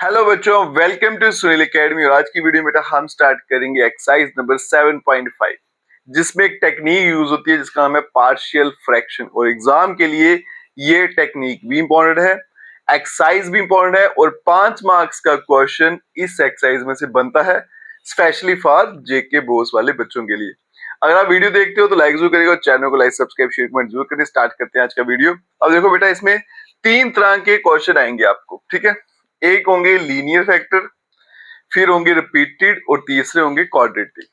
Hello बच्चों, welcome to Sunil academy. और आज की वीडियो में बेटा हम स्टार्ट करेंगे एक्सरसाइज नंबर 7.5, जिसमें एक टेक्निक यूज होती है जिसका नाम है पार्शियल फ्रैक्शन। और एग्जाम के लिए ये टेक्निक भी इंपॉर्टेंट है, एक्सरसाइज भी इंपॉर्टेंट है, और 5 मार्क्स का क्वेश्चन इस एक्सरसाइज में से बनता है, स्पेशली फॉर जेके बोस वाले बच्चों के लिए। अगर आप वीडियो देखते हो तो लाइक जरूर करिएगा, चैनल को लाइक सब्सक्राइब शेयर कमेंट जरूर करिए। स्टार्ट करते हैं आज का वीडियो। अब देखो बेटा, इसमें 3 तरह के क्वेश्चन आएंगे आपको, ठीक है। एक होंगे लीनियर फैक्टर, फिर होंगे रिपीटेड, और तीसरे होंगे क्वाड्रेटिक।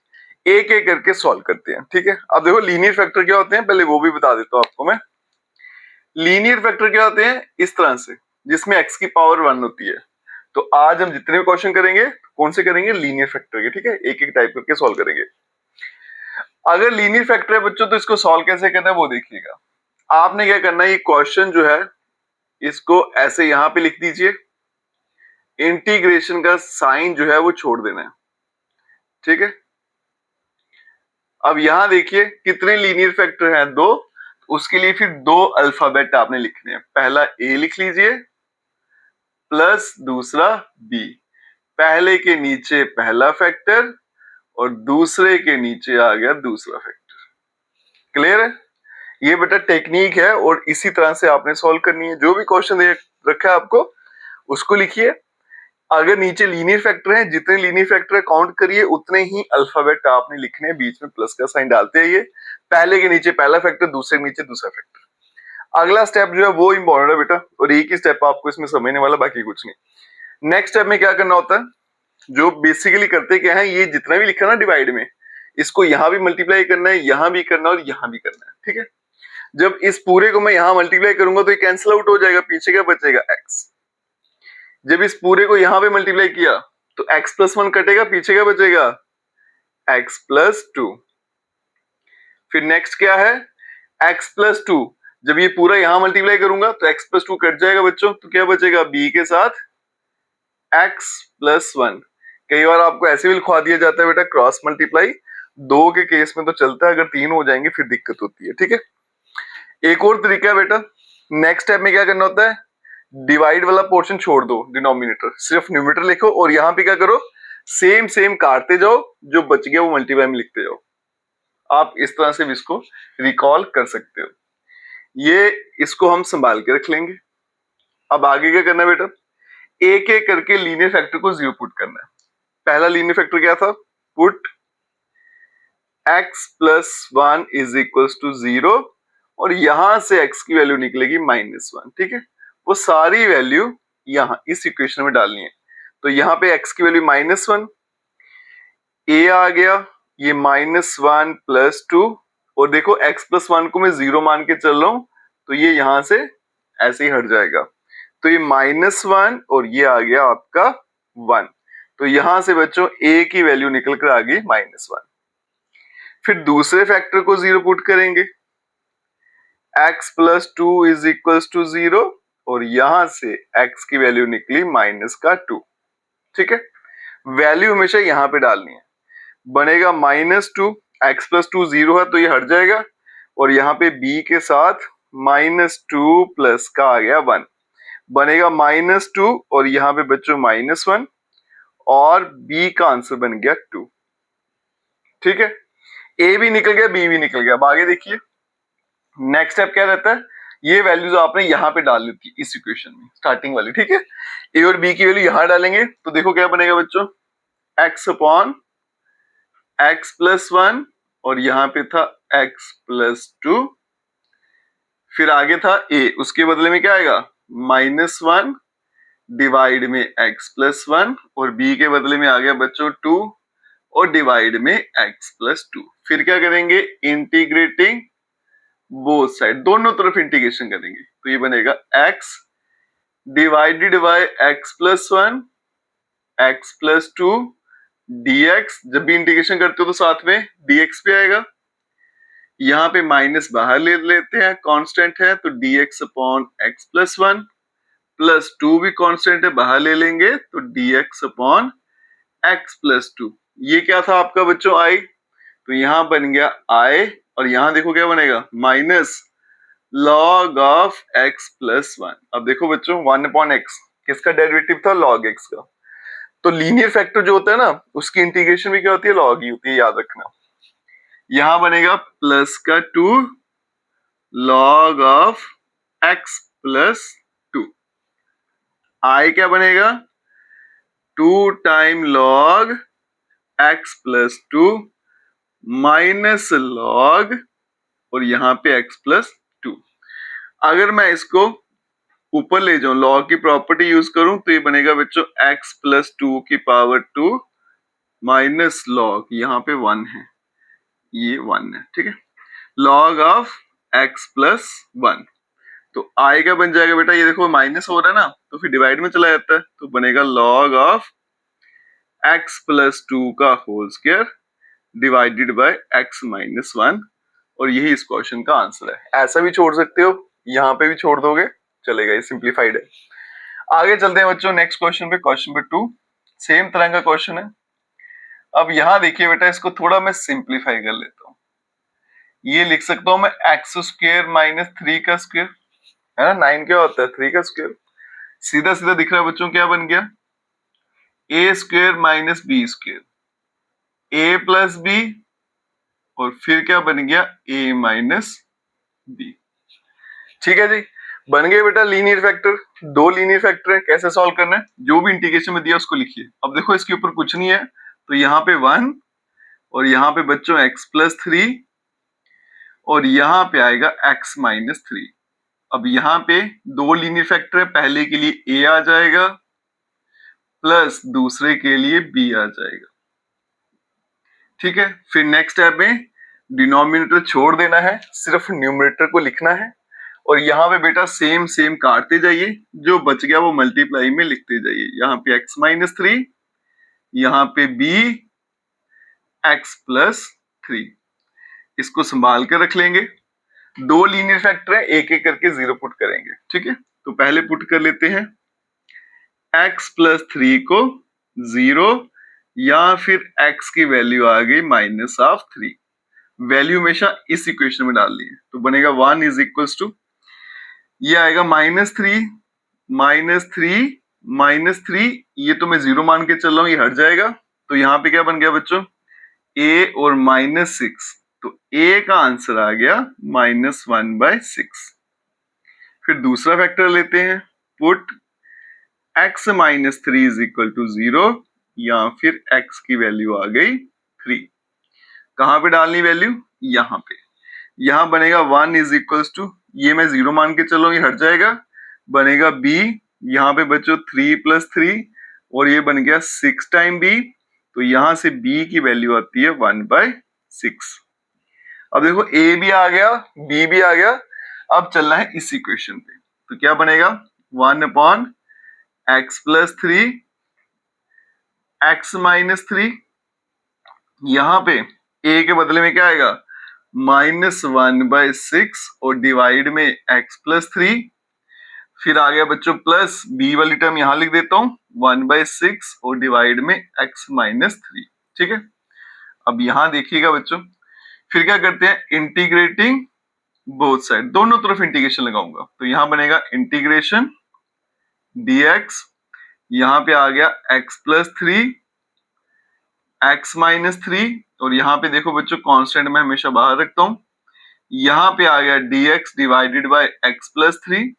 एक एक करके सॉल्व करते हैं, ठीक है। अब देखो लीनियर फैक्टर क्या होते हैं, पहले वो भी बता देता हूं आपको मैं। लीनियर फैक्टर क्या होते हैं, इस तरह से, जिसमें x की पावर 1 होती है। तो आज हम जितने भी क्वेश्चन करेंगे, कौन से करेंगे, लीनियर फैक्टर के, ठीक है। एक एक टाइप करके सॉल्व करेंगे। अगर लीनियर फैक्टर है बच्चों, तो इसको सॉल्व कैसे करना है वो देखिएगा। आपने क्या करना है, ये क्वेश्चन जो है इसको ऐसे यहां पे लिख दीजिए, इंटीग्रेशन का साइन जो है वो छोड़ देना है, ठीक है। अब यहां देखिए कितने लीनियर फैक्टर हैं, 2। उसके लिए फिर 2 अल्फाबेट आपने लिखने हैं। पहला ए लिख लीजिए प्लस दूसरा बी। पहले के नीचे पहला फैक्टर और दूसरे के नीचे आ गया दूसरा फैक्टर। क्लियर है? ये बेटा टेक्निक है, और इसी तरह से आपने सॉल्व करनी है। जो भी क्वेश्चन दे रखा है आपको उसको लिखिए। अगर नीचे लीनियर फैक्टर है, जितने लीनियर फैक्टर काउंट करिए उतने ही अल्फाबेट आपने लिखने हैं, बीच में प्लस का साइन डालते हैं। पहले के नीचे पहला फैक्टर, दूसरे के नीचे दूसरा फैक्टर। अगला स्टेप जो है वो इंपॉर्टेंट है बेटा, और एक ही स्टेप आपको इसमें समझने वाला, बाकी कुछ नहीं। नेक्स्ट स्टेप में क्या करना होता है, जो बेसिकली करते क्या है, ये जितना भी लिखा ना डिवाइड में, इसको यहां भी मल्टीप्लाई करना है, यहां भी करना है, और यहां भी करना है, ठीक है। जब इस पूरे को मैं यहां मल्टीप्लाई करूंगा तो ये कैंसिल आउट हो जाएगा, पीछे क्या बचेगा, एक्स। जब इस पूरे को यहां पे मल्टीप्लाई किया तो x प्लस 1 कटेगा, पीछे क्या बचेगा, x प्लस 2। फिर नेक्स्ट क्या है, x प्लस 2। जब ये पूरा यहां मल्टीप्लाई करूंगा तो x प्लस 2 कट जाएगा बच्चों, तो क्या बचेगा, b के साथ x प्लस 1। कई बार आपको ऐसे भी लिखवा दिया जाता है बेटा क्रॉस मल्टीप्लाई। 2 के केस में तो चलता है, अगर 3 हो जाएंगे फिर दिक्कत होती है, ठीक है। एक और तरीका है बेटा, नेक्स्ट स्टेप में क्या करना होता है, डिवाइड वाला पोर्शन छोड़ दो, डिनोमिनेटर सिर्फ न्यूमरेटर लिखो, और यहां पे क्या करो, सेम सेम काटते जाओ, जो बच गया वो मल्टीप्लाई में लिखते जाओ। आप इस तरह से भी इसको रिकॉल कर सकते हो। ये इसको हम संभाल के रख लेंगे। अब आगे क्या करना है बेटा, एक एक करके लीनियर फैक्टर को 0 पुट करना है। पहला लीनियर फैक्टर क्या था, put x plus 1 is equals to 0, और यहां से x की वैल्यू निकलेगी -1, ठीक है। वो सारी वैल्यू यहां इस इक्वेशन में डालनी है। तो यहां पे x की वैल्यू -1, a आ गया, ये -1 प्लस 2, और देखो x प्लस 1 को मैं 0 मान के चल रहा हूं, तो ये यहां से ऐसे ही हट जाएगा। तो ये -1 और ये आ गया आपका 1। तो यहां से बच्चों a की वैल्यू निकल कर आ गई -1। फिर दूसरे फैक्टर को 0 पुट करेंगे, x plus 2 is equals to 0, और यहां से x की वैल्यू निकली -2, ठीक है। वैल्यू हमेशा यहां पे डालनी है। बनेगा -2, x प्लस 2 0 है तो ये हट जाएगा, और यहाँ पे b के साथ -2 प्लस का आ गया 1, बनेगा -2, और यहाँ पे बच्चों -1, और b का आंसर बन गया 2, ठीक है। a भी निकल गया, b भी निकल गया। अब आगे देखिए नेक्स्ट स्टेप क्या रहता है, ये वैल्यूज आपने यहाँ पे डाल दी थी इस इक्वेशन में, स्टार्टिंग वाली, ठीक है। a और b की वैल्यू यहां डालेंगे, तो देखो क्या बनेगा बच्चों, x अपॉन x प्लस 1, और यहां पे था x प्लस 2। फिर आगे था a, उसके बदले में क्या आएगा, -1 डिवाइड में x प्लस 1, और b के बदले में आ गया बच्चों 2, और डिवाइड में x प्लस 2। फिर क्या करेंगे, इंटीग्रेटिंग बोथ साइड, दोनों तरफ इंटीग्रेशन करेंगे, तो ये बनेगा x divided by x plus 1 x plus 2 dx। जब भी इंटीग्रेशन करते हो तो साथ में dx भी आएगा। यहाँ पे माइनस बाहर ले लेते हैं, कांस्टेंट है, तो dx upon x plus 1, plus 2 भी कांस्टेंट है, बाहर ले लेंगे, तो dx अपॉन x प्लस 2। ये क्या था आपका बच्चों, i, तो यहां बन गया i, और यहां देखो क्या बनेगा, minus log of x plus 1। अब देखो बच्चों 1 अपॉन x किसका डेरिवेटिव था, log x का। तो लीनियर फैक्टर जो होता है ना उसकी इंटीग्रेशन भी क्या होती है, log ही होती है, याद रखना। यहां बनेगा प्लस का 2 log of x plus 2, i क्या बनेगा 2 time log x plus 2 minus log और यहां पे x प्लस 2। अगर मैं इसको ऊपर ले जाऊं, log की प्रॉपर्टी यूज करूं तो ये बनेगा बच्चों x प्लस 2 की पावर 2 माइनस log, यहाँ पे 1 है, ये 1 है, ठीक है, log ऑफ x प्लस 1। तो i का बन जाएगा बेटा, ये देखो माइनस हो रहा है ना तो फिर डिवाइड में चला जाता है, तो बनेगा log ऑफ x प्लस 2 का whole square divided by x minus 1, और यही इस क्वेश्चन का आंसर है। ऐसा भी छोड़ सकते हो, यहाँ पे भी छोड़ दोगे चलेगा, ये सिंप्लीफाइड है। आगे चलते हैं बच्चों नेक्स्ट क्वेश्चन पे, क्वेश्चन नंबर 2 सेम तरह का क्वेश्चन है। अब यहाँ देखिए बेटा, इसको थोड़ा मैं सिंप्लीफाई कर लेता हूँ। ये लिख सकता हूँ मैं एक्स स्क्वायर माइनस 3 का स्क्वायर, है ना, 9 क्या होता है 3 का स्क्वायर। सीधा सीधा दिख रहा है बच्चों, क्या बन गया ए स्क्वायर माइनस बी स्क्वायर, ए प्लस बी, और फिर क्या बन गया ए माइनस बी। ठीक है जी, बन गए बेटा लीनियर फैक्टर। दो लीनियर फैक्टर है, कैसे सॉल्व करना है, जो भी इंटीग्रेशन में दिया उसको लिखिए। अब देखो इसके ऊपर कुछ नहीं है तो यहाँ पे 1 और यहाँ पे बच्चों x प्लस 3 और यहाँ पे आएगा x माइनस 3। अब यहाँ पे दो लीनियर फैक्टर है, पहले के लिए a आ जाएगा प्लस दूसरे के लिए b आ जाएगा। ठीक है, फिर नेक्स्ट स्टेप में डिनोमिनेटर छोड़ देना है, सिर्फ न्यूमरेटर को लिखना है, और यहाँ पे बेटा सेम सेम काटते जाइए, जो बच गया वो मल्टीप्लाई में लिखते जाइए। यहाँ पे x माइनस 3, यहाँ पे b x प्लस 3, इसको संभाल कर रख लेंगे। दो लीनियर फैक्टर है, एक एक करके जीरो पुट करेंगे। ठीक है, तो पहले पुट कर लेते हैं x प्लस 3 को 0, या फिर x की वैल्यू आ गई माइनस ऑफ 3। वैल्यू हमेशा इस इक्वेशन में डालनी है, तो बनेगा 1 इज इक्वल्स टू, ये आएगा माइनस 3 माइनस 3 माइनस 3, ये तो मैं 0 मान के चल रहा हूं, ये हट जाएगा। तो यहाँ पे क्या बन गया बच्चों a और माइनस 6, तो a का आंसर आ गया माइनस 1/6। फिर दूसरा फैक्टर लेते हैं, put x minus 3 is equal to 0, या फिर x की वैल्यू आ गई 3। कहां पे डालनी वैल्यू, यहाँ पे। यहाँ बनेगा 1 इज इक्वल टू, ये मैं 0 मान के चलो, ये हट जाएगा, बनेगा b, यहाँ पे बच्चों 3 प्लस 3, और ये बन गया 6 टाइम b, तो यहां से b की वैल्यू आती है 1/6। अब देखो a भी आ गया b भी आ गया, अब चलना है इस इक्वेशन पे, तो क्या बनेगा 1/x प्लस 3 x माइनस 3, यहाँ पे a के बदले में क्या आएगा माइनस 1/6, और डिवाइड में x प्लस 3, फिर आ गया बच्चों प्लस b वाली टर्म यहां लिख देता हूं 1/6 और डिवाइड में x माइनस 3। ठीक है, अब यहां देखिएगा बच्चों, फिर क्या करते हैं इंटीग्रेटिंग बोथ साइड, दोनों तरफ इंटीग्रेशन लगाऊंगा, तो यहां बनेगा इंटीग्रेशन dx, यहां पे आ गया x प्लस 3 x माइनस 3, और यहाँ पे देखो बच्चों कांस्टेंट मैं हमेशा बाहर रखता हूं, यहाँ पे आ गया dx divided by x plus 3,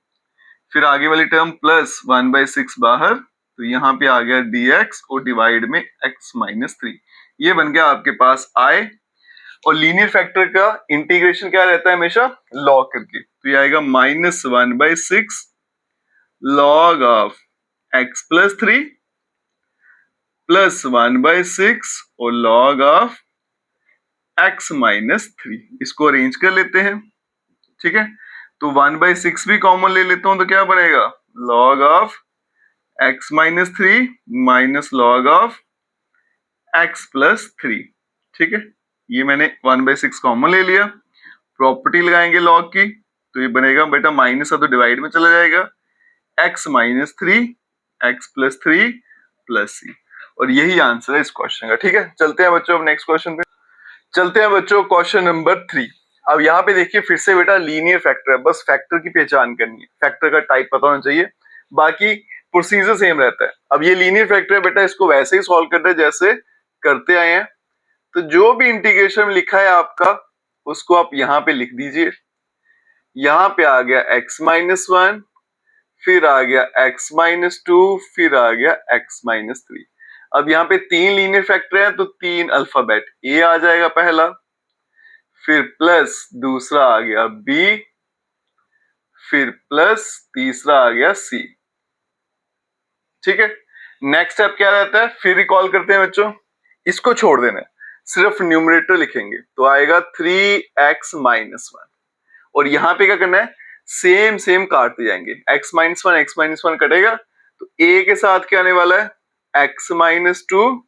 फिर आगे वाली टर्म प्लस 1/6 बाहर, तो यहाँ पे आ गया dx और डिवाइड में x माइनस 3। ये बन गया आपके पास i, और लीनियर फैक्टर का इंटीग्रेशन क्या रहता है हमेशा लॉग करके, तो ये आएगा minus 1/6 log of x plus 3 plus 1/6 और log ऑफ x माइनस 3। इसको अरेंज कर लेते हैं। ठीक है, तो 1/6 भी कॉमन ले लेता हूं, तो क्या बनेगा log of x minus 3 minus log of x plus 3। ठीक है, ये मैंने 1/6 कॉमन ले लिया, प्रॉपर्टी लगाएंगे लॉग की, तो ये बनेगा बेटा माइनस है तो डिवाइड में चला जाएगा, x minus 3 x plus 3 plus c, और यही आंसर है इस क्वेश्चन का। ठीक है, चलते हैं बच्चों अब नेक्स्ट क्वेश्चन पे। चलते हैं बच्चों क्वेश्चन नंबर 3। अब यहाँ पे देखिए फिर से बेटा लीनियर फैक्टर है, बस फैक्टर की पहचान करनी है, फैक्टर का टाइप पता होना चाहिए, बाकी प्रोसीजर सेम रहता है। अब ये लीनियर फैक्टर है बेटा, इसको वैसे ही सॉल्व करना है जैसे करते आए हैं। तो जो भी इंटीग्रेशन में लिखा है आपका उसको आप यहाँ पे लिख दीजिए। यहाँ पे आ गया x-1, फिर आ गया x-2, फिर आ गया x-3। अब यहाँ पे 3 लीनियर फैक्टर हैं तो 3 अल्फाबेट a आ जाएगा पहला, फिर प्लस दूसरा आ गया b, फिर प्लस तीसरा आ गया c। ठीक है, नेक्स्ट स्टेप क्या रहता है, फिर रिकॉल करते हैं बच्चों, इसको छोड़ देना है, सिर्फ न्यूमरेटर लिखेंगे तो आएगा 3x-1। और यहाँ पे क्या करना है, सेम सेम काटते जाएंगे, x-1 कटेगा तो a के साथ क्या आने वाला है x-2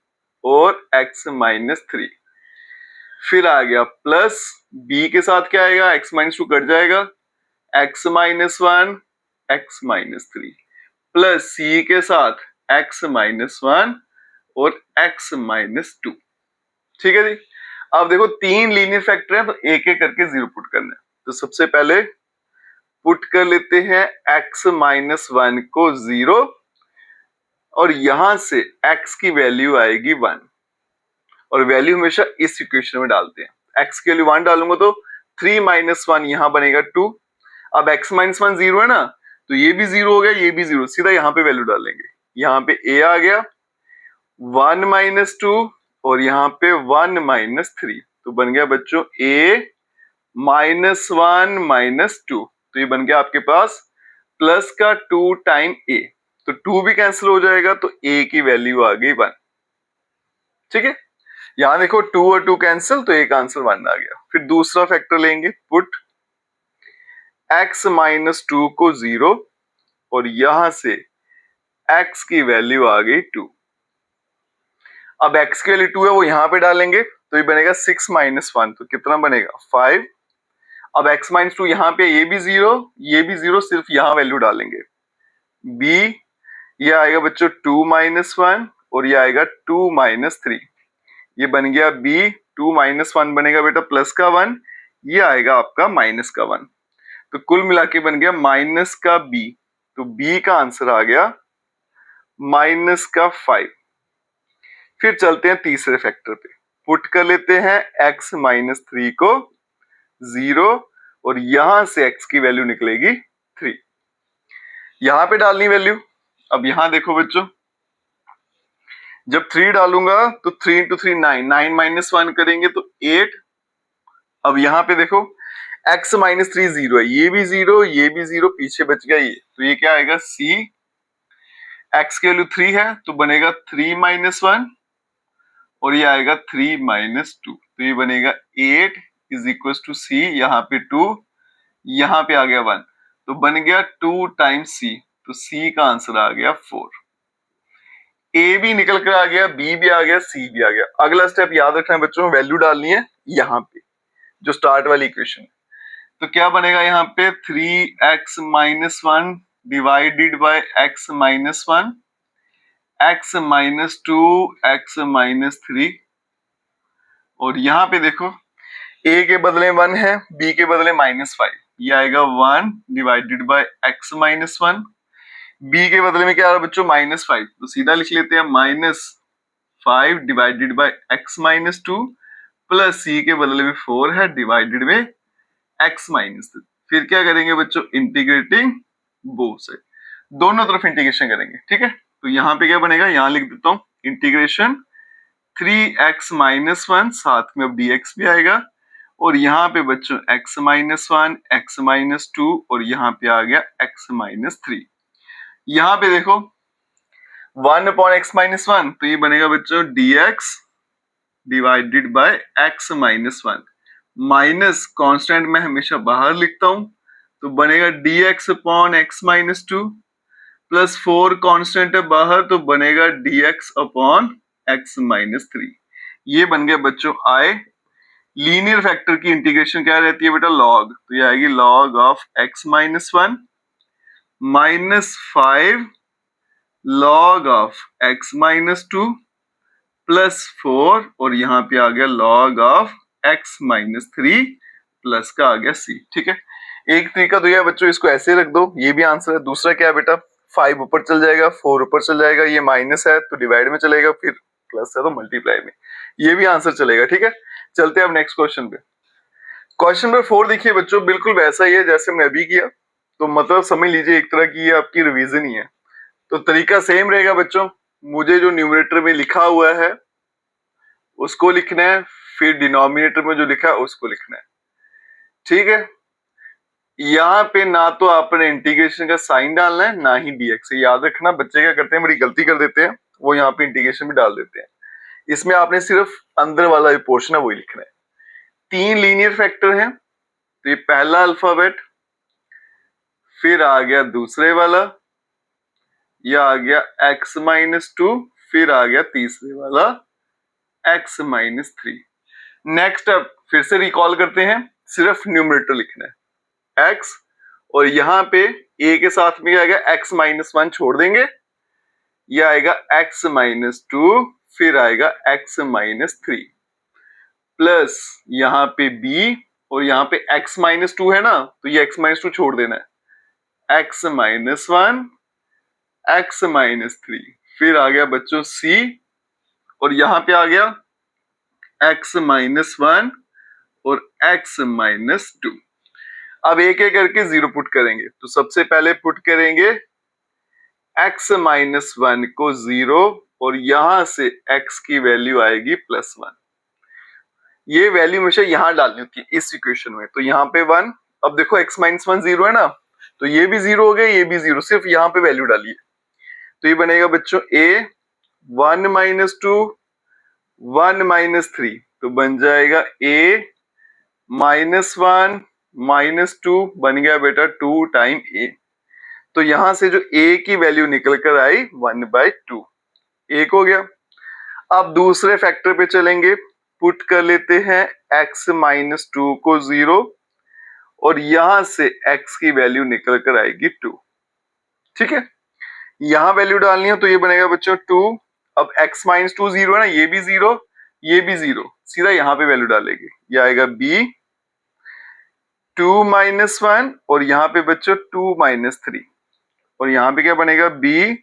और x-3। फिर आ गया प्लस b के साथ क्या आएगा, x-2 कट जाएगा, x-1 x-3 प्लस c के साथ x-1 और x-2। ठीक है जी। अब देखो 3 लीनियर फैक्टर हैं तो एक एक करके 0 पुट करना है। तो सबसे पहले पुट कर लेते हैं x-1 को 0 और यहां से x की वैल्यू आएगी 1 और वैल्यू हमेशा इस इक्वेशन में डालते हैं। x की वैल्यू 1 डालूंगा तो 3 - 1 यहां बनेगा 2। अब x-1 0 है ना, तो ये भी 0 हो गया, ये भी 0, सीधा यहाँ पे वैल्यू डालेंगे। यहाँ पे a आ गया 1 - 2 और यहाँ पे 1 - 3, तो बन गया बच्चों a -1 - 2, तो ये बन गया आपके पास प्लस का 2 टाइम a, तो 2 भी कैंसिल हो जाएगा तो a की वैल्यू आ गई 1। ठीक है, यहां देखो 2 और 2 कैंसिल तो a का आंसर 1 आ गया। फिर दूसरा फैक्टर लेंगे, पुट x-2 को 0 और यहां से x की वैल्यू आ गई 2। अब x की वैल्यू 2 है वो यहां पे डालेंगे तो ये बनेगा 6 - 1, तो कितना बनेगा 5। अब x-2 यहाँ पे ये भी 0, ये भी 0, सिर्फ यहां वैल्यू डालेंगे। b ये आएगा बच्चों 2 - 1 और ये आएगा 2 - 3, ये बन गया b 2 - 1 बनेगा बेटा प्लस का 1, ये आएगा आपका माइनस का 1, तो कुल मिला के बन गया माइनस का b, तो b का आंसर आ गया माइनस का 5। फिर चलते हैं तीसरे फैक्टर पे, पुट कर लेते हैं x-3 को 0 और यहां से x की वैल्यू निकलेगी 3, यहां पे डालनी वैल्यू। अब यहां देखो बच्चों, जब 3 डालूंगा तो 3 × 3 9, 9 - 1 करेंगे तो 8। अब यहां पे देखो x-3 0 है, ये भी 0, ये भी 0, पीछे बच गया ये, तो ये क्या आएगा c, x की वैल्यू 3 है तो बनेगा 3 - 1 और ये आएगा 3 - 2, तो ये बनेगा 8 = c, यहाँ पे 2, यहाँ पे आ गया 1, तो बन गया 2 टाइम्स c, तो c का आंसर आ गया 4। a भी निकल कर आ गया, b भी आ गया, c भी आ गया। अगला स्टेप याद रखना है बच्चों, वैल्यू डालनी है यहाँ पे जो स्टार्ट वाली इक्वेशन है, तो क्या बनेगा यहाँ पे 3x-1 divided by x-1, x-2 x-3, और यहाँ पे देखो a के बदले 1 है, b के बदले -5, ये आएगा 1 डिवाइडेड बाय x-1, b के बदले में क्या आ रहा है बच्चों -5, तो सीधा लिख लेते हैं -5 divided by x-2 plus c के बदले में 4 है डिवाइडेड में x-3। फिर क्या करेंगे बच्चों, इंटीग्रेटिंग बोथ साइड, दोनों तरफ इंटीग्रेशन करेंगे। ठीक है, तो यहाँ पे क्या बनेगा, यहाँ लिख देता हूँ इंटीग्रेशन 3x-1, साथ में अब dx भी आएगा, और यहाँ पे बच्चों x-1 x-2 और यहाँ पे आ गया x-3। यहाँ पे देखो 1/x-1, तो ये बनेगा बच्चों dx divided bye x-1, minus constant मैं हमेशा बाहर लिखता हूं तो बनेगा dx/x-2 प्लस 4 कांस्टेंट है बाहर तो बनेगा dx/x-3। ये बन गया बच्चों i। लीनियर फैक्टर की इंटीग्रेशन क्या रहती है बेटा, लॉग, तो ये आएगी log of x-1 -5 log of x-2 plus 4 और यहाँ पे आ गया log ऑफ x-3 प्लस का आ गया c। ठीक है, एक तरीका तो यह बच्चों इसको ऐसे रख दो, ये भी आंसर है। दूसरा क्या है बेटा, 5 ऊपर चल जाएगा, 4 ऊपर चल जाएगा, ये माइनस है तो डिवाइड में चलेगा, फिर प्लस है तो मल्टीप्लाई में, ये भी आंसर चलेगा। ठीक है, चलते हैं अब नेक्स्ट क्वेश्चन पे। क्वेश्चन नंबर 4 देखिए बच्चों, बिल्कुल वैसा ही है जैसे हमने अभी किया, तो मतलब समझ लीजिए एक तरह की ये आपकी रिवीजन ही है। तो तरीका सेम रहेगा बच्चों, मुझे जो न्यूमरेटर में लिखा हुआ है उसको लिखना है, फिर डिनोमिनेटर में जो लिखा है उसको लिखना है। ठीक है, यहाँ पे ना तो आपने इंटीग्रेशन का साइन डालना है ना ही डीएक्स। याद रखना, बच्चे क्या करते हैं, बड़ी गलती कर देते हैं, वो यहाँ पे इंटीग्रेशन भी डाल देते हैं। इसमें आपने सिर्फ अंदर वाला जो पोर्शन है वही लिखना है। 3 लीनियर फैक्टर हैं, तो ये पहला अल्फाबेट, फिर आ गया दूसरे वाला, यह आ गया x-2, फिर आ गया तीसरे वाला x-3। नेक्स्ट अब फिर से रिकॉल करते हैं, सिर्फ न्यूमरेटर लिखना है x, और यहां पे a के साथ में आएगा x-1 छोड़ देंगे, यह आएगा x-2, फिर आएगा x-3 प्लस यहां पे b, और यहां पे x-2 है ना, तो ये x-2 छोड़ देना है, x-1, x-3, फिर आ गया बच्चों c, और यहां पे आ गया x-1 और x-2। अब एक एक करके जीरो पुट करेंगे, तो सबसे पहले पुट करेंगे x-1 को 0, और यहां से x की वैल्यू आएगी +1। ये वैल्यू हमेशा यहां डालनी होती है इस इक्वेशन में, तो यहाँ पे 1, अब देखो x-1 0 है ना, तो ये भी 0 हो गया, ये भी 0, सिर्फ यहाँ पे वैल्यू डालिए, तो ये बनेगा बच्चों a 1 - 2 1 - 3, तो बन जाएगा a -1 - 2, बन गया बेटा 2 टाइम a। तो यहां से जो a की वैल्यू निकल कर आई 1/2, एक हो गया। अब दूसरे फैक्टर पे चलेंगे, पुट कर लेते हैं x-2 को 0, और यहां से x की वैल्यू निकल कर आएगी 2। ठीक है, यहां वैल्यू डालनी है, तो ये बनेगा बच्चों 2। अब x-2 0 है ना, ये भी 0, ये भी 0, सीधा यहां पे वैल्यू डालेगी, ये आएगा b 2 - 1, और यहाँ पे बच्चों 2 - 3, और यहाँ पे क्या बनेगा b,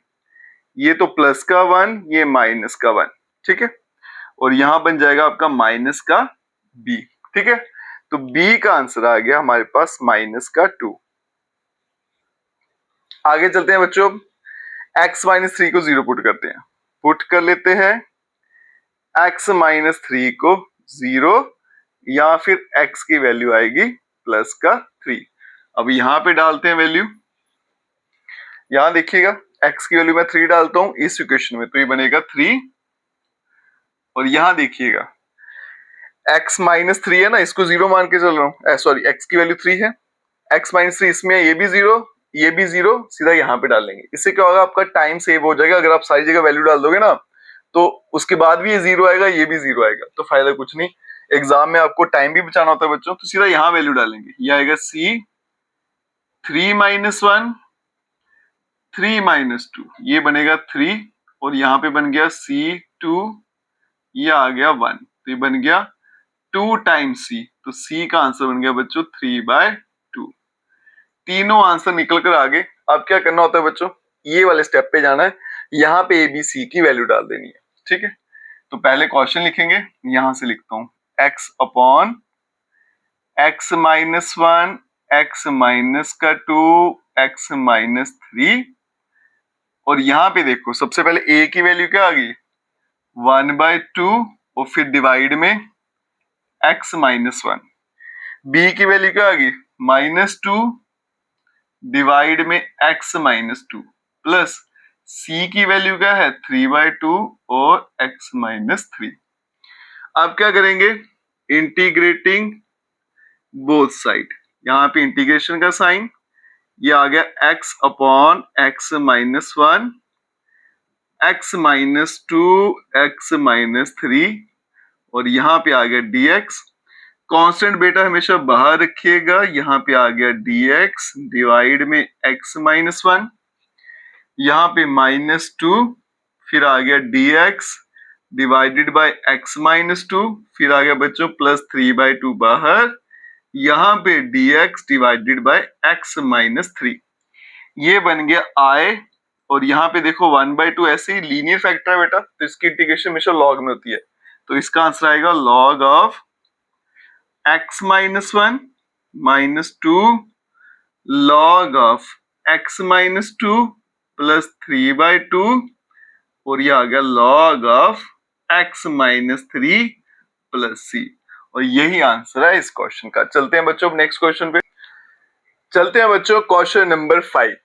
ये तो प्लस का 1, ये माइनस का 1। ठीक है, और यहां बन जाएगा आपका माइनस का b। ठीक है, तो b का आंसर आ गया हमारे पास -2। आगे चलते हैं बच्चों, x-3 को 0 पुट करते हैं, पुट कर लेते हैं x-3 को 0, या फिर x की वैल्यू आएगी +3। अब यहां पे डालते हैं वैल्यू, यहां देखिएगा x की वैल्यू मैं 3 डालता हूं इस इक्वेशन में, तो ये बनेगा 3, और यहां देखिएगा x-3 है ना, इसको 0 मान के चल रहा हूं, सॉरी x की वैल्यू 3 है, x-3 इसमें ये भी 0, ये भी 0, सीधा यहाँ पे डालेंगे। इससे क्या होगा, आपका टाइम सेव हो जाएगा। अगर आप सारी जगह वैल्यू डाल दोगे ना, तो उसके बाद भी ये 0 आएगा, ये भी 0 आएगा, तो फायदा कुछ नहीं। एग्जाम में आपको टाइम भी बचाना होता है बच्चों, तो सीधा यहाँ वैल्यू डालेंगे, ये आएगा c 3 - 1 3 - 2, ये बनेगा 3, और यहाँ पे बन गया c2, ये आ गया 1, तो ये बन गया 2 टाइम्स c, तो c का आंसर बन गया बच्चों 3/2। तीनों आंसर निकल कर आ गए। अब क्या करना होता है बच्चों, ये वाले स्टेप पे जाना है, यहाँ पे a b c की वैल्यू डाल देनी है। ठीक है, तो पहले क्वेश्चन लिखेंगे, यहां से लिखता हूं x/(x-1 x-2 x-3), और यहाँ पे देखो सबसे पहले a की वैल्यू क्या आ गई 1/2, और फिर डिवाइड में x-1, b की वैल्यू क्या आ गई -2 डिवाइड में x-2, प्लस c की वैल्यू क्या है 3/2 और x-3। अब क्या करेंगे, इंटीग्रेटिंग बोथ साइड, यहाँ पे इंटीग्रेशन का साइन, ये आ गया x/(x-1 x-2 x-3), और यहाँ पे आ गया dx। कांस्टेंट बेटा हमेशा बाहर रखिएगा, यहाँ पे आ गया dx डिवाइड में x-1, यहाँ पे -2, फिर आ गया dx डिवाइडेड बाय x-2, फिर आ गया बच्चों +3/2 बाहर, यहाँ पे dx डिवाइडेड बाय x-3, ये बन गया I और यहाँ पे देखो 1/2 ऐसे ही लीनियर फैक्टर है बेटा, तो इसकी इंटीग्रेशन हमेशा लॉग में होती है, तो इसका आंसर आएगा log of x minus 1 minus 2 log of x minus 2 plus 3/2 और ये आ गया log of x minus 3 plus c, और यही आंसर है इस क्वेश्चन का। चलते हैं बच्चों नेक्स्ट क्वेश्चन पे। चलते हैं बच्चों क्वेश्चन नंबर 5।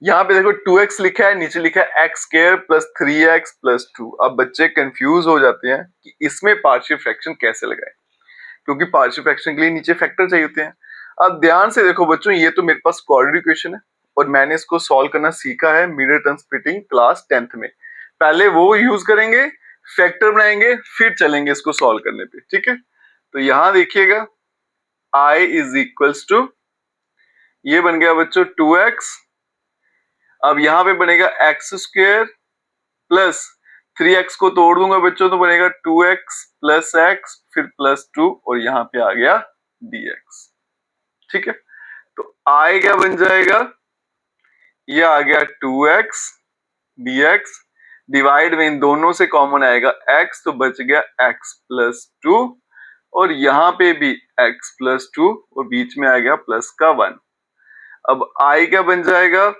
यहाँ पे देखो 2x लिखा है, नीचे लिखा है x square plus 3x plus 2। अब बच्चे कंफ्यूज हो जाते हैं कि इसमें पार्शियल फ्रैक्शन कैसे लगाएं, क्योंकि पार्शियल फ्रैक्शन के लिए नीचे फैक्टर चाहिए होते हैं। अब ध्यान से देखो बच्चों, ये तो मेरे पास क्वाड्रेटिक इक्वेशन है और मैंने इसको सॉल्व करना सीखा है middle term splitting class 10th में। पहले वो यूज करेंगे, फैक्टर बनाएंगे, फिर चलेंगे इसको सॉल्व करने पे, ठीक है। तो यहां देखिएगा i इज इक्वल्स टू, ये बन गया बच्चों 2x। अब यहां पे बनेगा एक्स स्क्वायर प्लस 3x को तोड़ दूंगा बच्चों तो बनेगा 2x प्लस x फिर प्लस 2 और यहाँ पे आ गया dx, ठीक है। तो i क्या बन जाएगा, ये आ गया 2x dx, डिवाइड में इन दोनों से कॉमन आएगा x, तो बच गया x प्लस 2 और यहाँ पे भी x प्लस 2 और बीच में आ गया प्लस का 1। अब i क्या बन जाएगा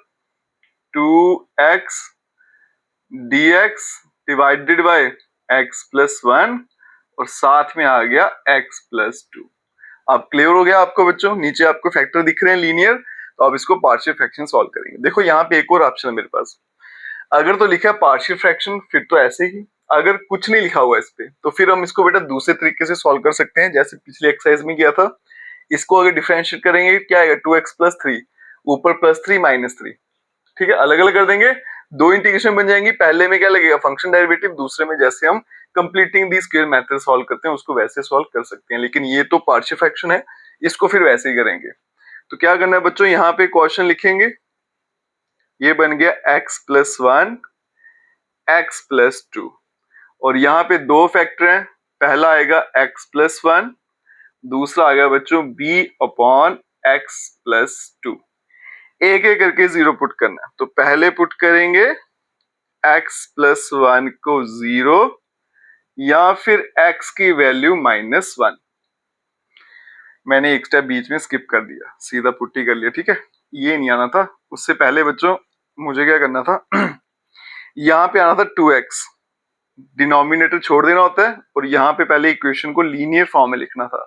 2x dx divided by x plus 1 और साथ में आ गया x प्लस 2। अब क्लियर हो गया आपको बच्चों, नीचे आपको फैक्टर दिख रहे हैं लीनियर, तो अब इसको पार्शियल फ्रैक्शन सॉल्व करेंगे। देखो यहाँ पे एक और ऑप्शन है मेरे पास, अगर तो लिखा है पार्शियल फ्रैक्शन फिर तो ऐसे ही, अगर कुछ नहीं लिखा हुआ इस पे तो फिर हम इसको बेटा दूसरे तरीके से सॉल्व कर सकते हैं, जैसे पिछले एक्सरसाइज में किया था। इसको अगर डिफरेंशिएट करेंगे क्या आएगा 2x प्लस 3, ऊपर प्लस 3 माइनस 3, ठीक है, अलग अलग कर देंगे, दो इंटीग्रेशन बन जाएंगी। पहले में क्या लगेगा फंक्शन डेरिवेटिव, दूसरे में जैसे हम completing the square method solve करते हैं उसको वैसे सॉल्व कर सकते हैं, लेकिन ये तो पार्शियल फ्रैक्शन है, इसको फिर वैसे ही करेंगे। तो क्या करना है बच्चों, यहाँ पे क्वेश्चन लिखेंगे, ये बन गया x प्लस 1 x प्लस 2 और यहाँ पे दो फैक्टर हैं, पहला आएगा x प्लस 1, दूसरा आ गया बच्चों b अपॉन x प्लस 2। एक एक करके जीरो पुट करना है, तो पहले पुट करेंगे x प्लस 1 को 0 या फिर x की वैल्यू -1। मैंने एक स्टेप बीच में स्किप कर दिया, सीधा पुट्टी कर लिया, ठीक है, ये नहीं आना था। उससे पहले बच्चों मुझे क्या करना था यहाँ पे आना था 2x, डिनोमिनेटर छोड़ देना होता है और यहाँ पे पहले इक्वेशन को लीनियर फॉर्म में लिखना था।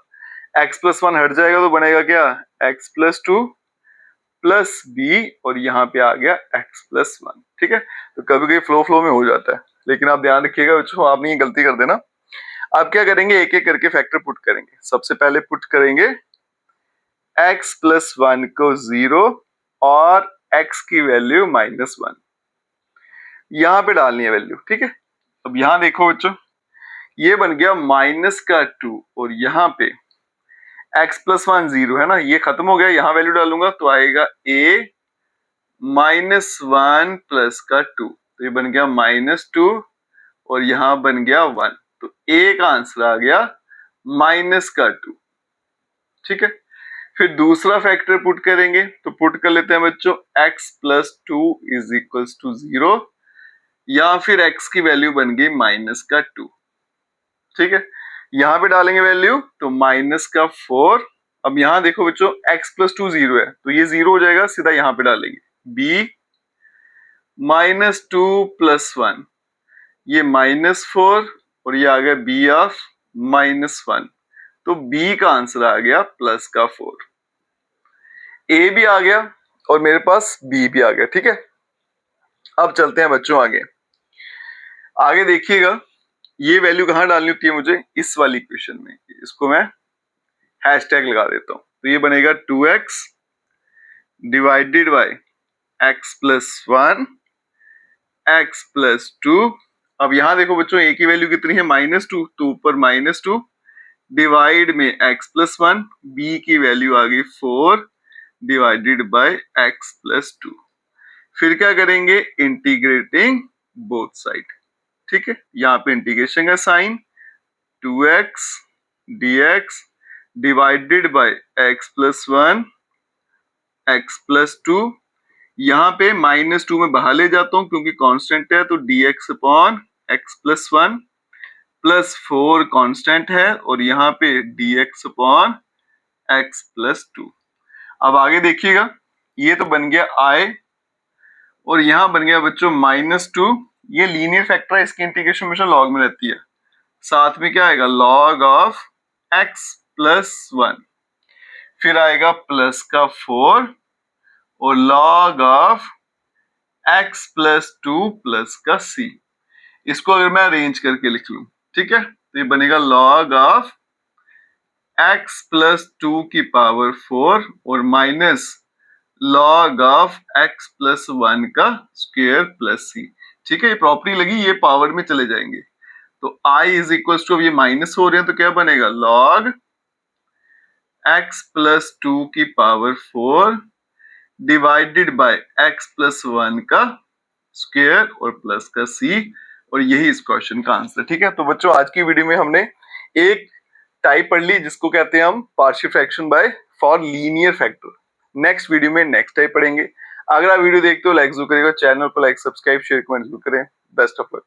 x प्लस 1 हट जाएगा तो बनेगा क्या x प्लस 2 प्लस b और यहाँ पे आ गया x प्लस 1, ठीक है। तो कभी कभी फ्लो में हो जाता है, लेकिन आप ध्यान रखिएगा बच्चों, आप नहीं गलती कर देना। अब क्या करेंगे, एक एक करके फैक्टर पुट करेंगे। सबसे पहले पुट करेंगे x प्लस 1 को 0 और x की वैल्यू -1, यहाँ पे डालनी है वैल्यू, ठीक है। अब यहाँ देखो बच्चों, ये बन गया माइनस का 2 और यहाँ पे x प्लस 1 0 है ना, ये खत्म हो गया, यहाँ वैल्यू डालूंगा तो आएगा a -1 प्लस का 2, तो ये बन गया -2 और यहाँ बन गया 1, तो a का आंसर आ गया -2, ठीक है। फिर दूसरा फैक्टर पुट करेंगे, तो पुट कर लेते हैं बच्चों x plus 2 is equals to 0 या फिर x की वैल्यू बन गई -2, ठीक है। यहाँ पे डालेंगे वैल्यू तो -4। अब यहाँ देखो बच्चों x प्लस 2 0 है तो ये 0 हो जाएगा, सीधा यहाँ पे डालेंगे b -2 प्लस 1, ये -4 और ये आ गया b ऑफ -1, तो b का आंसर आ गया प्लस का 4। a भी आ गया और मेरे पास b भी आ गया, ठीक है। अब चलते हैं बच्चों आगे, आगे देखिएगा ये वैल्यू कहाँ डालनी होती है मुझे, इस वाली इक्वेशन में, इसको मैं हैशटैग लगा देता हूं, तो ये बनेगा 2x divided by x plus 1 x plus 2। अब यहां देखो बच्चों a की वैल्यू कितनी है -2, तो ऊपर -2 डिवाइड में x प्लस 1, b की वैल्यू आ गई 4 डिवाइडेड बाय x प्लस 2। फिर क्या करेंगे, इंटीग्रेटिंग बोथ साइड, ठीक है। यहाँ पे इंटीग्रेशन का sine 2x dx divided by x plus 1 x plus 2, यहाँ पे -2 में बाहर ले जाता हूं क्योंकि कांस्टेंट है, तो dx upon x plus 1 plus 4 constant है और यहाँ पे dx अपॉन x प्लस 2। अब आगे देखिएगा, ये तो बन गया I और यहाँ बन गया बच्चों -2। ये लीनियर फैक्टर है, इसकी इंटीग्रेशन हमेशा लॉग में रहती है। साथ में क्या आएगा, लॉग ऑफ x प्लस 1, फिर आएगा प्लस का 4 और log of x plus 2 plus का c। इसको अगर मैं अरेंज करके लिख लूं, ठीक है, तो ये बनेगा लॉग ऑफ x प्लस 2 की पावर 4 और minus log of x plus 1 का स्क्वायर प्लस c। ठीक है, ये प्रॉपर्टी लगी, ये पावर में चले जाएंगे, तो I इज इक्वल टू, अब ये माइनस हो रहे हैं तो क्या बनेगा, लॉग x प्लस 2 की power 4 divided by x plus 1 का स्क्वायर और प्लस का c, और यही इस क्वेश्चन का आंसर। ठीक है, तो बच्चों आज की वीडियो में हमने एक टाइप पढ़ ली जिसको कहते हैं हम partial fraction by for linear factor. Next video में नेक्स्ट टाइप पढ़ेंगे। अगर आप वीडियो देखते हो लाइक जरूर करिएगा, चैनल को लाइक सब्सक्राइब शेयर कमेंट जरूर करें। Best of luck.